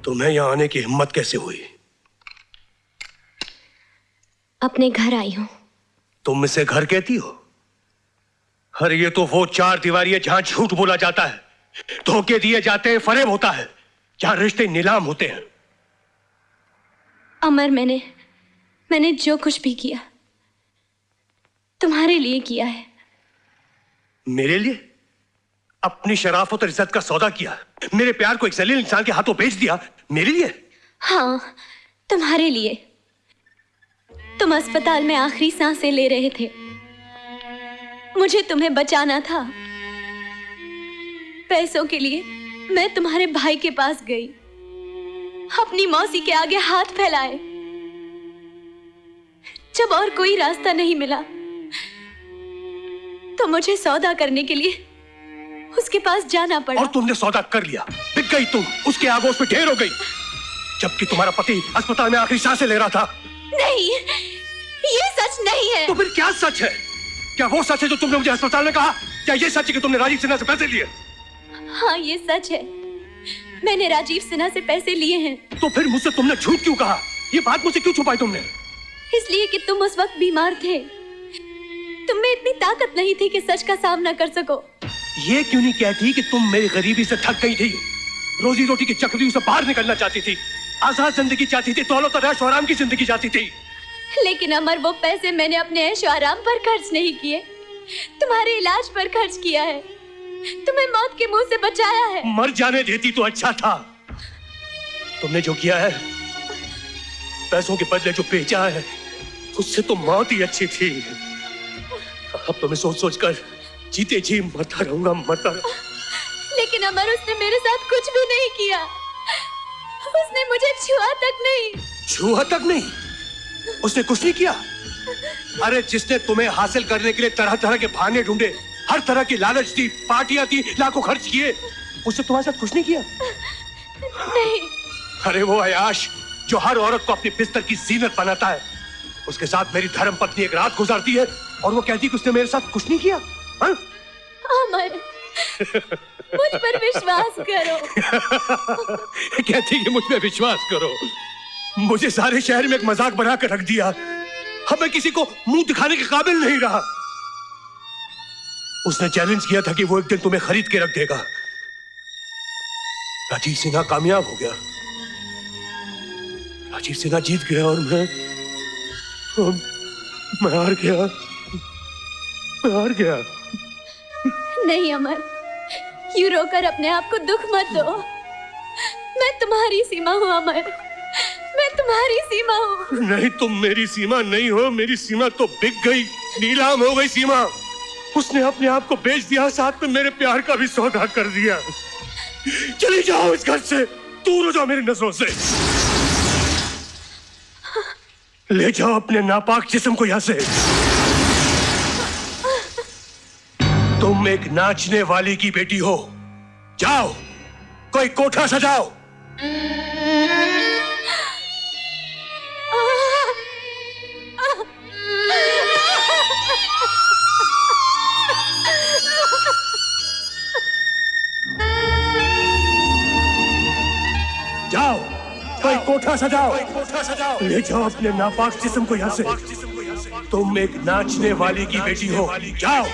तुम्हें यहाँ आने की हिम्मत कैसे हुई? अपने घर आई हूं। तुम इसे घर कहती हो? अरे ये तो वो चार दीवारी है जहां झूठ बोला जाता है, धोखे दिए जाते हैं, फरेब होता है, जहां रिश्ते नीलाम होते हैं। अमर, मैंने जो कुछ भी किया तुम्हारे लिए किया है। मेरे लिए? अपनी शराफत और इज्जत का सौदा किया, मेरे प्यार को एक जलील इंसान के हाथों बेच दिया, मेरे लिए? हाँ, तुम्हारे लिए। तुम अस्पताल में आखिरी सांसें ले रहे थे, मुझे तुम्हें बचाना था। पैसों के लिए मैं तुम्हारे भाई के पास गई, अपनी मौसी के आगे हाथ फैलाए। जब और कोई रास्ता नहीं मिला तो मुझे सौदा करने के लिए उसके पास जाना पड़ा। और तुमने सौदा कर लिया, बिक गई तुम, उसके आगोश में ढेर हो गई, जबकि तुम्हारा पति अस्पताल में आखिरी सांसें ले रहा था। नहीं, ये सच नहीं है। तो फिर क्या सच है? क्या वो सच है जो तुमने मुझे अस्पताल में कहा? क्या ये सच है कि तुमने राजीव सिन्हा से पैसे लिए? हाँ, ये सच है, मैंने राजीव सिन्हा से पैसे लिए हैं। तो फिर मुझसे तुमने झूठ क्यों कहा? ये बात मुझसे क्यों छुपाई तुमने? इसलिए कि तुम उस वक्त बीमार थे, तुम में इतनी ताकत नहीं थी कि सच का सामना कर सको। ये क्यों नहीं कहती कि तुम मेरी गरीबी से थक गई थी, रोजी रोटी की चक्रव्यूह से बाहर निकलना चाहती थी, आजाद जिंदगी चाहती थी, दौलत और ऐश आराम की जिंदगी चाहती थी? लेकिन अमर, वो पैसे मैंने अपने ऐश आराम पर खर्च नहीं किए, तुम्हारे इलाज पर खर्च किया है, तुम्हें मौत के मुंह से बचाया है। मर जाने देती तो अच्छा था। तुमने जो किया है, पैसों के बदले जो बेचा है, उससे तो मौत ही अच्छी थी। अब तो मैं सोच सोच कर जीते जी मरता रहूंगा, मरता रहूंगा। लेकिन अमर, उसने मेरे साथ कुछ भी नहीं किया, उसने मुझे छुआ तक नहीं। छुआ तक नहीं? उसने कुछ नहीं किया? अरे जिसने तुम्हें हासिल करने के लिए तरह तरह के बहाने ढूंढे, हर तरह की लालच दी, पार्टियां दी, लाखों खर्च किए, उसने तुम्हारे साथ कुछ नहीं किया? नहीं। अरे वो अयाश जो हर औरत को अपनी बिस्तर की जीनत बनाता है, उसके साथ मेरी धर्म पत्नी एक रात गुजारती है और वो कहती है कि उसने मेरे साथ कुछ नहीं किया। हाँ? अमर, मुझ पर विश्वास करो। कहती कि मुझ पे विश्वास करो? मुझे सारे शहर में एक मजाक बना कर रख दिया, अब मैं किसी को मुंह दिखाने के काबिल नहीं रहा। उसने चैलेंज किया था कि वो एक दिन तुम्हें खरीद के रख देगा। राजीव सिन्हा कामयाब हो गया, राजीव सिन्हा जीत गया और मैं हार गया, मैं हार गया। नहीं अमर, यूं रोकर अपने आप को दुख मत दो। मैं तुम्हारी सीमा हूं अमर, मैं तुम्हारी सीमा हूं। नहीं, तुम मेरी सीमा नहीं हो, मेरी सीमा तो बिक गई, नीलाम हो गई सीमा। उसने अपने आप को बेच दिया, साथ में मेरे प्यार का भी सौदा कर दिया। चली जाओ इस घर से, दूर हो जाओ मेरी नजरों से। ले जाओ अपने नापाक जिस्म को यहां से। तुम एक नाचने वाली की बेटी हो, जाओ कोई कोठा सजाओ। जाओ कोई कोठा सजाओ, ले जाओ अपने नापाक जिस्म को यहाँ से। तुम एक नाचने वाली की बेटी हो, जाओ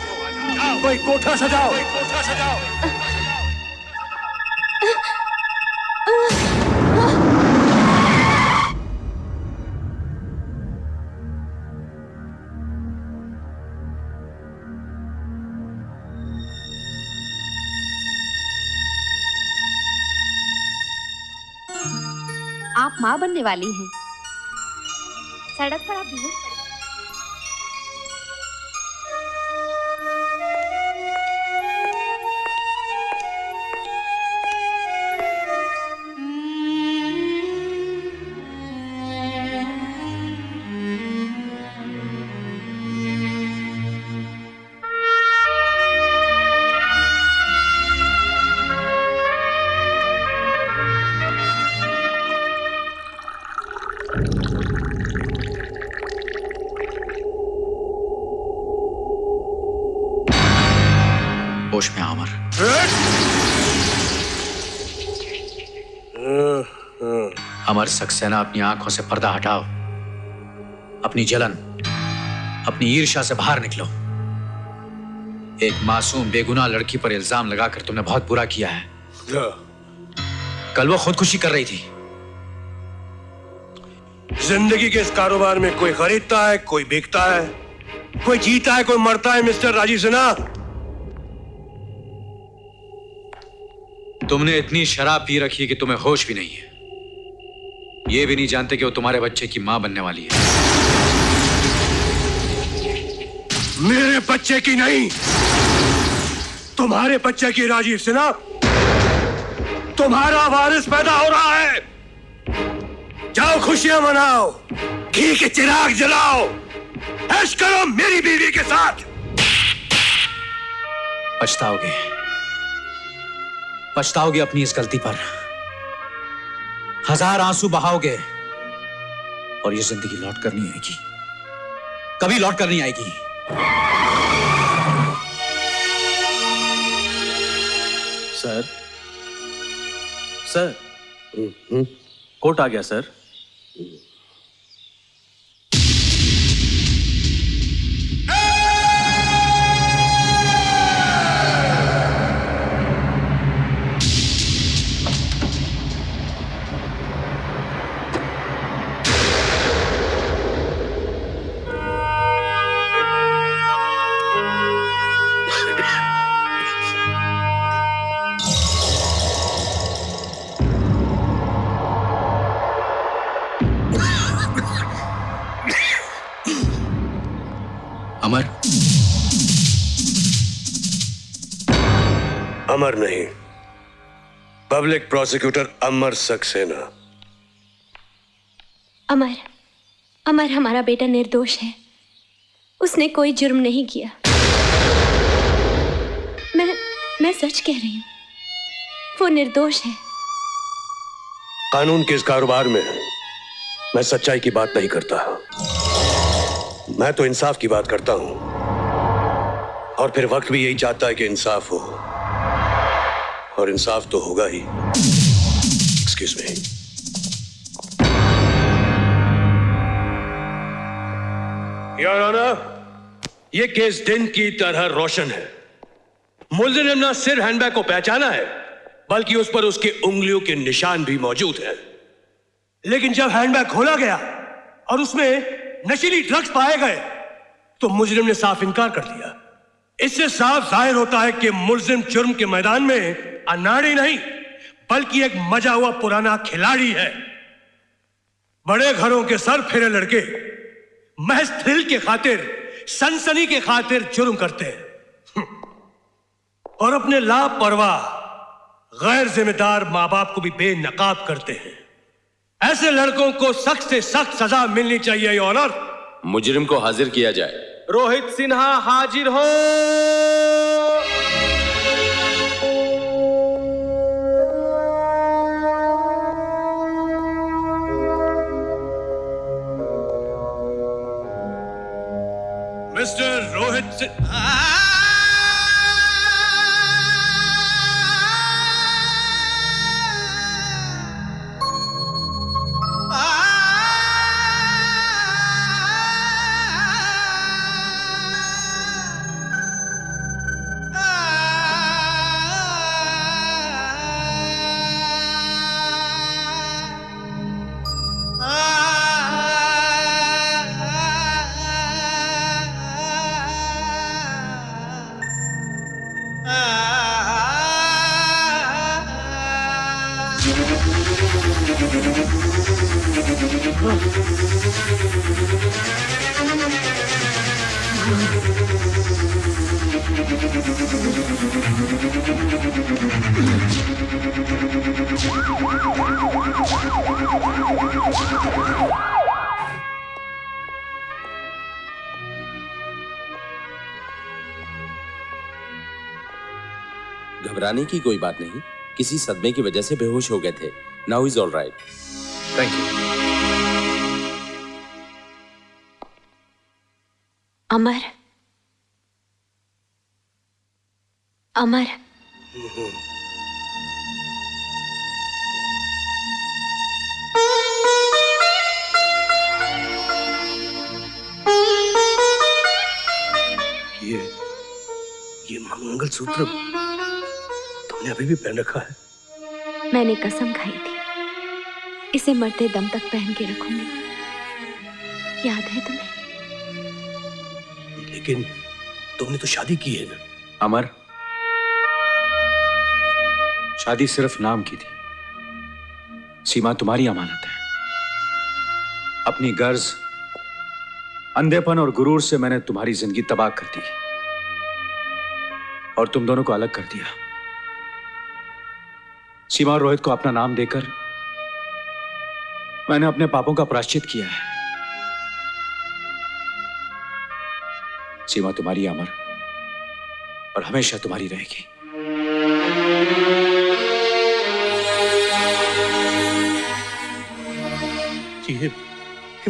कोई कोठा सजाओ। आप माँ बनने वाली हैं। सड़क पर आप बेहोश पड़े। होश में आ अमर। अमर सक्सेना, अपनी आंखों से पर्दा हटाओ। अपनी जलन, अपनी ईर्ष्या से बाहर निकलो। एक मासूम बेगुनाह लड़की पर इल्जाम लगाकर तुमने बहुत बुरा किया है। कल वो खुदकुशी कर रही थी। जिंदगी के इस कारोबार में कोई खरीदता है, कोई बिकता है, कोई जीता है, कोई मरता है। मिस्टर राजीव सिन्हा, तुमने इतनी शराब पी रखी है कि तुम्हें होश भी नहीं है। ये भी नहीं जानते कि वो तुम्हारे बच्चे की मां बनने वाली है। मेरे बच्चे की नहीं, तुम्हारे बच्चे की। राजीव सिन्हा, तुम्हारा वारिस पैदा हो रहा है। जाओ खुशियां मनाओ, घी के चिराग जलाओ, ऐश करो मेरी बीवी के साथ। पछताओगे, पछताओगे अपनी इस गलती पर। 1000 आंसू बहाओगे और ये जिंदगी लौट कर नहीं आएगी, कभी लौट कर नहीं आएगी। सर, सर, कोर्ट आ गया सर। अमर, अमर नहीं, पब्लिक प्रोसिक्यूटर अमर सक्सेना। अमर, अमर हमारा बेटा निर्दोष है। उसने कोई जुर्म नहीं किया। मैं सच कह रही हूं, वो निर्दोष है। कानून के इस कारोबार में मैं सच्चाई की बात नहीं करता, मैं तो इंसाफ की बात करता हूं। और फिर वक्त भी यही चाहता है कि इंसाफ हो, और इंसाफ तो होगा ही। Excuse me. योर ऑनर, ये केस दिन की तरह रोशन है। मुलजिम ने न सिर्फ हैंडबैग को पहचाना है, बल्कि उस पर उसकी उंगलियों के निशान भी मौजूद हैं। लेकिन जब हैंडबैग खोला गया और उसमें नशीली ड्रग्स पाए गए, तो मुजरिम ने साफ इनकार कर दिया। इससे साफ जाहिर होता है कि मुलजिम जुर्म के मैदान में अनाड़ी नहीं, बल्कि एक मजा हुआ पुराना खिलाड़ी है। बड़े घरों के सर फेरे लड़के महज थ्रिल के खातिर, सनसनी के खातिर जुर्म करते हैं और अपने लापरवाह गैर जिम्मेदार मां बाप को भी बेनकाब करते हैं। ऐसे लड़कों को सख्त से सख्त सजा मिलनी चाहिए ऑनर। मुजरिम को हाजिर किया जाए। रोहित सिन्हा हाजिर हो। मिस्टर रोहित सिन्हा। घबराने की कोई बात नहीं, किसी सदमे की वजह से बेहोश हो गए थे। Now is all right. Thank you. Amar, Amar, mangalsutra तुमने अभी भी पहन रखा है? मैंने कसम खाई थी इसे मरते दम तक पहन के रखूंगी। याद है तुम्हें? लेकिन तुमने तो शादी की है ना? अमर, शादी सिर्फ नाम की थी। सीमा तुम्हारी अमानत है। अपनी गर्ज, अंधेपन और गुरूर से मैंने तुम्हारी जिंदगी तबाह कर दी और तुम दोनों को अलग कर दिया। सीमा और रोहित को अपना नाम देकर मैंने अपने पापों का प्रायश्चित किया है। सीमा तुम्हारी अमर और हमेशा तुम्हारी रहेगी। ये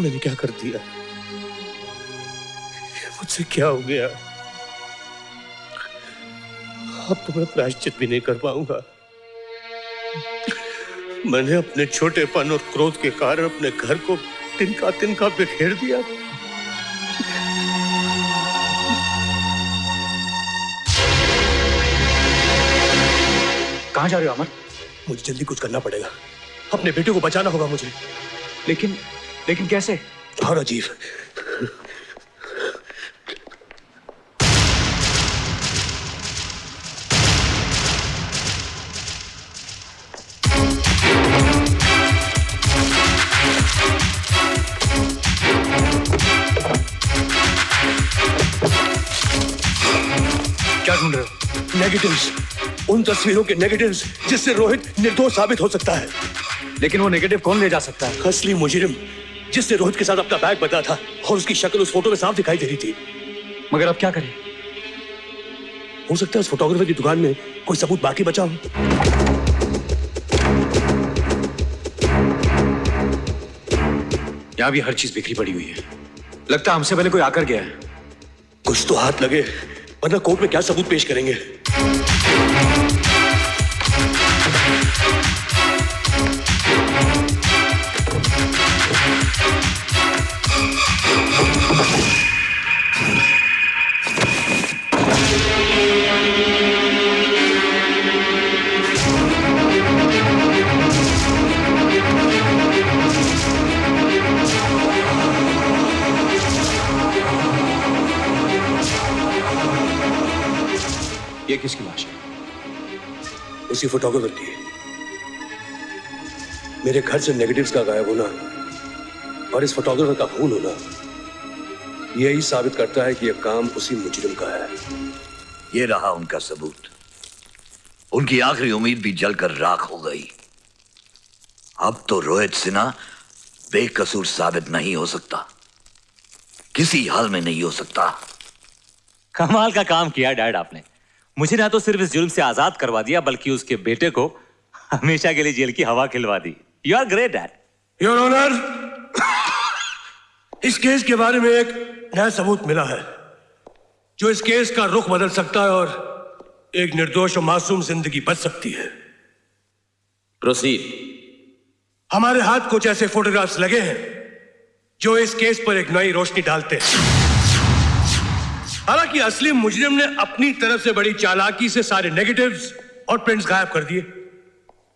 मैंने क्या कर दिया? मुझसे क्या हो गया? अब तो मैं प्रायश्चित भी नहीं कर पाऊंगा। मैंने अपने छोटेपन और क्रोध के कारण अपने घर को तिनका तिनका बिखेर दिया। कहां जा रहे हो अमर? मुझे जल्दी कुछ करना पड़ेगा। अपने बेटे को बचाना होगा मुझे। लेकिन कैसे? और अजीब, क्या ढूंढ रहे हो? नेगेटिव्स, उन तस्वीरों के नेगेटिव्स जिससे रोहित निर्दोष साबित हो सकता है। लेकिन वो नेगेटिव कौन ले जा सकता है? असली मुजरिम जिससे रोहित के साथ अपना बैग बदला था और उसकी शक्ल उस फोटो में साफ दिखाई दे रही थी। मगर अब क्या करें? हो सकता है उस फोटोग्राफर की दुकान में कोई सबूत बाकी बचा हो। यहां भी हर चीज बिखरी पड़ी हुई है। लगता है हमसे पहले कोई आकर गया है। कुछ तो हाथ लगे, वरना कोर्ट में क्या सबूत पेश करेंगे। ये किसकी लाश है? उसी फोटोग्राफर की। मेरे घर से नेगेटिव्स का गायब होना और इस फोटोग्राफर का खून होना यही साबित करता है कि यह काम उसी मुजरिम का है। ये रहा उनका सबूत। उनकी आखिरी उम्मीद भी जलकर राख हो गई। अब तो रोहित सिन्हा बेकसूर साबित नहीं हो सकता, किसी हाल में नहीं हो सकता। कमाल का काम किया डैड आपने। मुझे ना तो सिर्फ इस जुर्म से आजाद करवा दिया, बल्कि उसके बेटे को हमेशा के लिए जेल की हवा खिलवा दी। You are great dad. Your honour, इस केस के बारे में एक नया सबूत मिला है जो इस केस का रुख बदल सकता है और एक निर्दोष और मासूम जिंदगी बच सकती है। प्रोसीड। हमारे हाथ कुछ ऐसे फोटोग्राफ्स लगे हैं जो इस केस पर एक नई रोशनी डालते हैं। हालांकि असली मुजरिम ने अपनी तरफ से बड़ी चालाकी से सारे नेगेटिव्स और प्रिंट्स गायब कर दिए,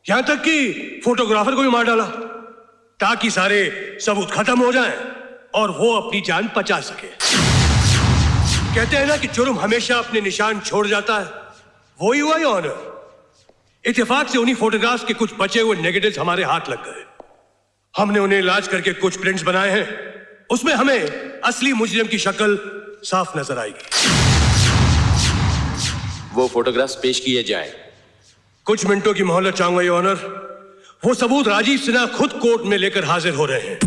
यहां तक कि फोटोग्राफर को भी मार डाला ताकि सारे सबूत खत्म हो जाएं और वो अपनी जान बचा सके। कहते हैं ना कि जुर्म हमेशा अपने निशान छोड़ जाता है, वो ही हुआ ये ऑनर। इत्तेफाक से उन्हीं फोटोग्राफ्स के कुछ बचे हुए नेगेटिव्स हमारे हाथ लग गए। हमने उन्हें इलाज करके कुछ प्रिंट्स बनाए हैं, उसमें हमें असली मुजरिम की शक्ल साफ नजर आएगी। वो फोटोग्राफ्स पेश किए जाए। कुछ मिनटों की मोहलत चाहूंगा ये ऑनर। वो सबूत राजीव सिन्हा खुद कोर्ट में लेकर हाजिर हो रहे हैं।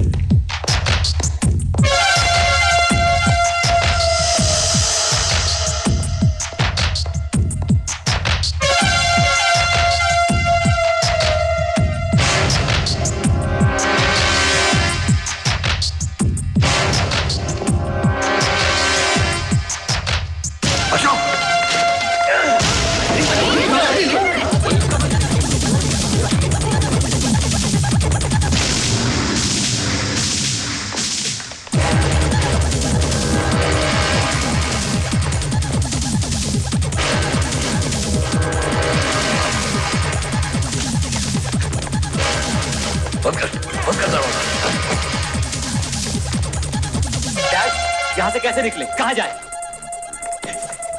यहाँ से कैसे निकले, कहाँ जाए?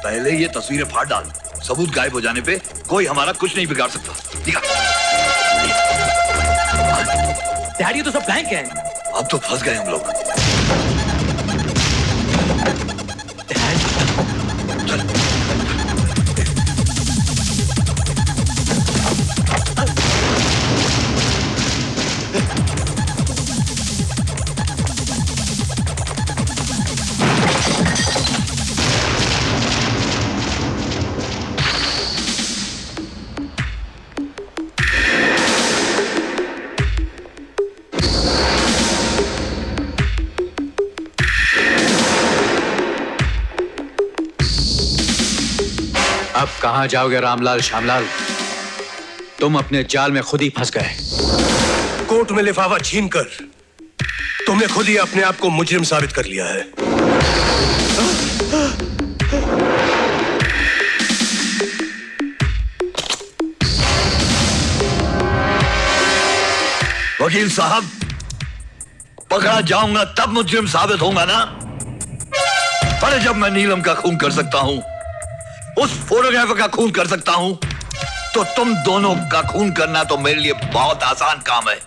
पहले ये तस्वीरें फाड़ डाल। सबूत गायब हो जाने पे कोई हमारा कुछ नहीं बिगाड़ सकता। निकाल। डैडी, ये तो सब ब्लैंक है। अब तो फंस गए हम लोग। चल। अब कहां जाओगे रामलाल श्यामलाल? तुम अपने जाल में खुद ही फंस गए। कोर्ट में लिफाफा छीनकर तुमने खुद ही अपने आप को मुजरिम साबित कर लिया है। वकील साहब, पकड़ा जाऊंगा तब मुजरिम साबित होगा ना? अरे जब मैं नीलम का खून कर सकता हूं, उस फोटोग्राफर का खून कर सकता हूं, तो तुम दोनों का खून करना तो मेरे लिए बहुत आसान काम है।